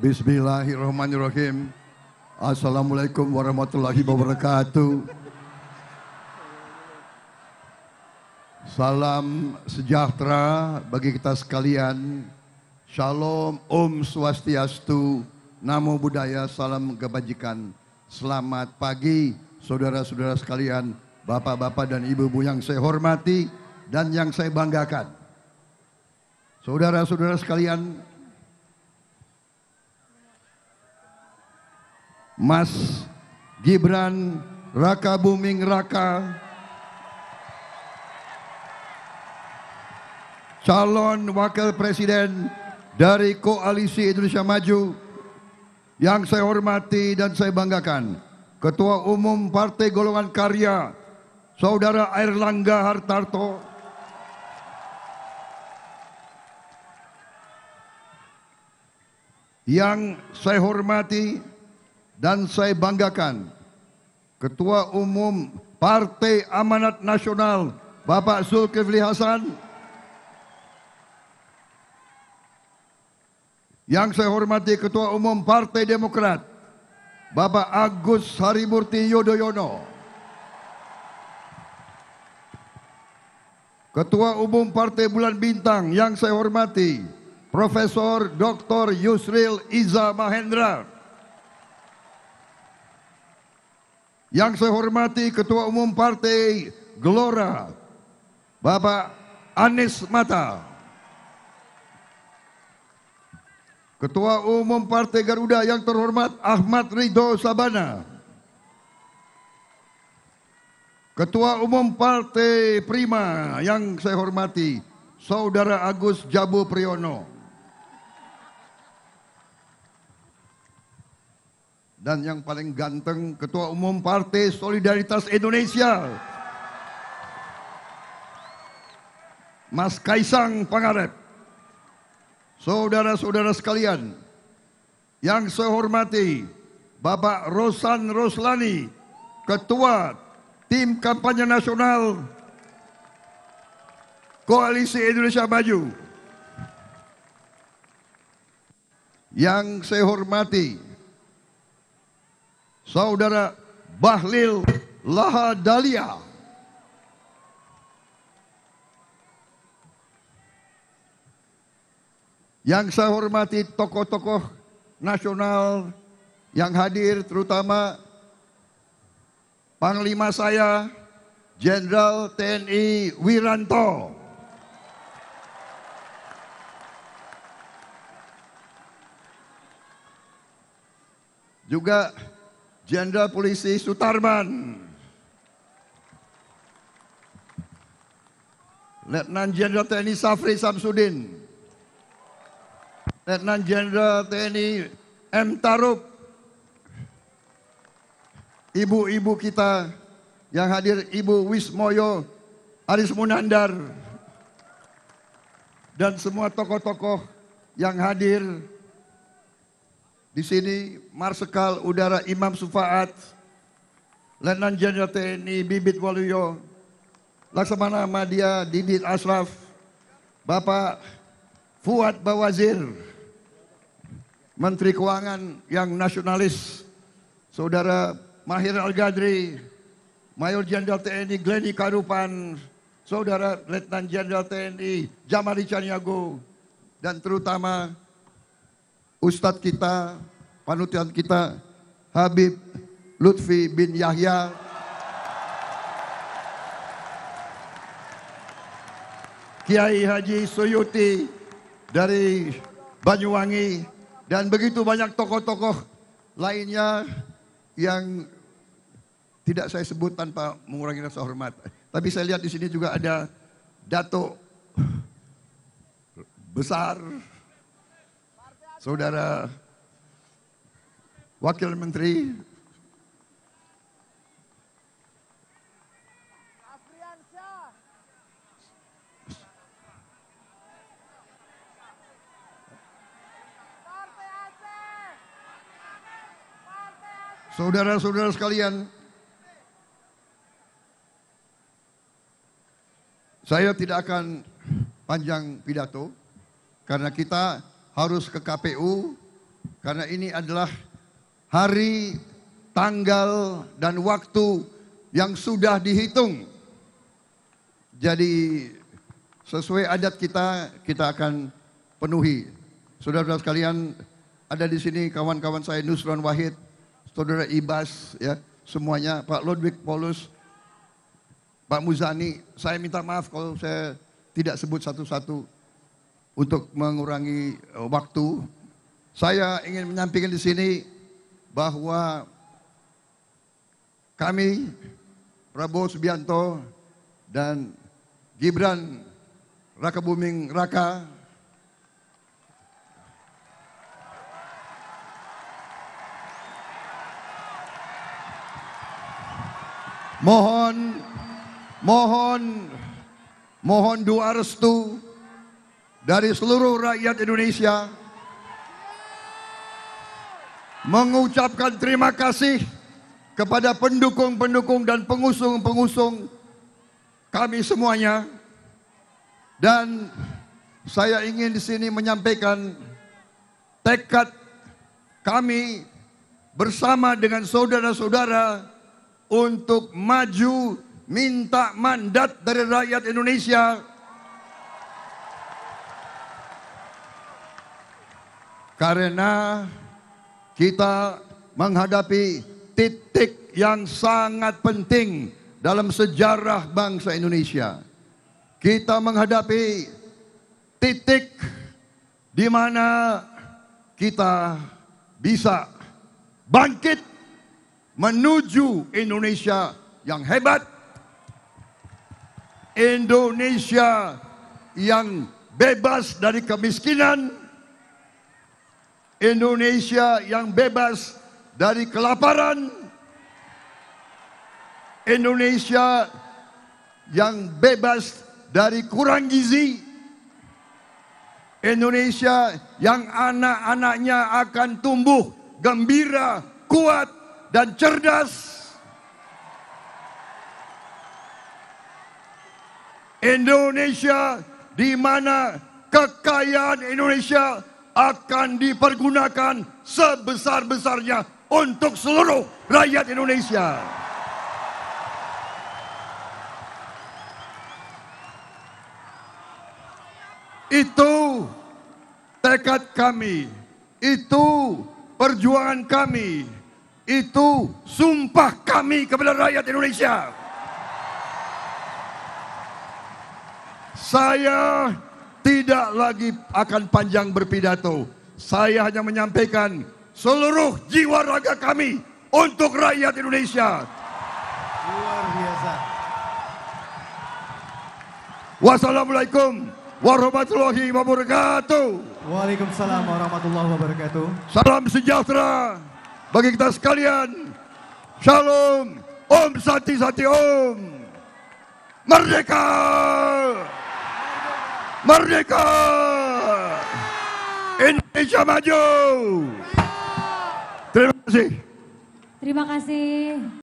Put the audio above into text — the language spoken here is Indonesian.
Bismillahirrahmanirrahim. Assalamualaikum warahmatullahi wabarakatuh. Salam sejahtera bagi kita sekalian. Shalom, Om Swastiastu, Namo Buddhaya, salam kebajikan. Selamat pagi saudara-saudara sekalian, bapak-bapak dan ibu-ibu yang saya hormati dan yang saya banggakan. Saudara-saudara sekalian, Mas Gibran Raka Buming Raka, calon wakil presiden dari Koalisi Indonesia Maju, yang saya hormati dan saya banggakan, Ketua Umum Partai Golongan Karya, Saudara Airlangga Hartarto, yang saya hormati dan saya banggakan, Ketua Umum Partai Amanat Nasional, Bapak Zulkifli Hasan, yang saya hormati Ketua Umum Partai Demokrat, Bapak Agus Harimurti Yudhoyono, Ketua Umum Partai Bulan Bintang yang saya hormati, Profesor Dr. Yusril Iza Mahendra, yang saya hormati Ketua Umum Partai Gelora, Bapak Anies Mata, Ketua Umum Partai Garuda yang terhormat Ahmad Ridho Sabana, Ketua Umum Partai Prima yang saya hormati Saudara Agus Jabu Priyono, dan yang paling ganteng, Ketua Umum Partai Solidaritas Indonesia, Mas Kaisang Pangarep. Saudara-saudara sekalian, yang saya hormati Bapak Rosan Roslani, Ketua Tim Kampanye Nasional Koalisi Indonesia Maju. Yang saya hormati Saudara Bahlil Lahadalia, yang saya hormati tokoh-tokoh nasional yang hadir, terutama Panglima saya Jenderal TNI Wiranto, juga Jenderal Polisi Sutarman, Letnan Jenderal TNI Safri Samsudin, Letnan Jenderal TNI M. Tarub, ibu-ibu kita yang hadir, Ibu Wismoyo Aris Munandar, dan semua tokoh-tokoh yang hadir di sini, Marsikal Udara Imam Sufaat, Letnan Jenderal TNI Bibit Waluyo, Laksamana Madya Didit Ashraf, Bapak Fuad Bawazir, Menteri Keuangan yang nasionalis, Saudara Mahir Al-Gadri, Mayor Jenderal TNI Glenny Karupan, Saudara Letnan Jenderal TNI Jamari Caniago, dan terutama Ustadz kita, panutan kita, Habib Lutfi bin Yahya, Kiai Haji Suyuti dari Banyuwangi, dan begitu banyak tokoh-tokoh lainnya yang tidak saya sebut tanpa mengurangi rasa hormat. Tapi saya lihat di sini juga ada Dato besar, Saudara Wakil Menteri saudara-saudara sekalian, saya tidak akan panjang pidato karena kita harus ke KPU karena ini adalah hari, tanggal, dan waktu yang sudah dihitung. Jadi sesuai adat kita, kita akan penuhi. Saudara-saudara sekalian, ada di sini kawan-kawan saya Nusron Wahid, Saudara Ibas, ya semuanya, Pak Ludwig Paulus, Pak Muzani. Saya minta maaf kalau saya tidak sebut satu-satu untuk mengurangi waktu. Saya ingin menyampaikan di sini bahwa kami, Prabowo Subianto dan Gibran Rakabuming Raka, mohon doa restu dari seluruh rakyat Indonesia, mengucapkan terima kasih kepada pendukung-pendukung dan pengusung-pengusung kami semuanya. Dan saya ingin di sini menyampaikan tekad kami bersama dengan saudara-saudara untuk maju minta mandat dari rakyat Indonesia. Karena kita menghadapi titik yang sangat penting dalam sejarah bangsa Indonesia. Kita menghadapi titik di mana kita bisa bangkit menuju Indonesia yang hebat, Indonesia yang bebas dari kemiskinan, Indonesia yang bebas dari kelaparan, Indonesia yang bebas dari kurang gizi, Indonesia yang anak-anaknya akan tumbuh gembira, kuat, dan cerdas. Indonesia di mana kekayaan Indonesia akan dipergunakan sebesar-besarnya untuk seluruh rakyat Indonesia. Itu tekad kami, itu perjuangan kami, itu sumpah kami kepada rakyat Indonesia. Saya tidak lagi akan panjang berpidato. Saya hanya menyampaikan seluruh jiwa raga kami untuk rakyat Indonesia. Luar biasa. Wassalamualaikum warahmatullahi wabarakatuh. Waalaikumsalam warahmatullahi wabarakatuh. Salam sejahtera bagi kita sekalian. Shalom. Om Santi Santi Om. Merdeka! Merdeka! Indonesia maju! Terima kasih. Terima kasih.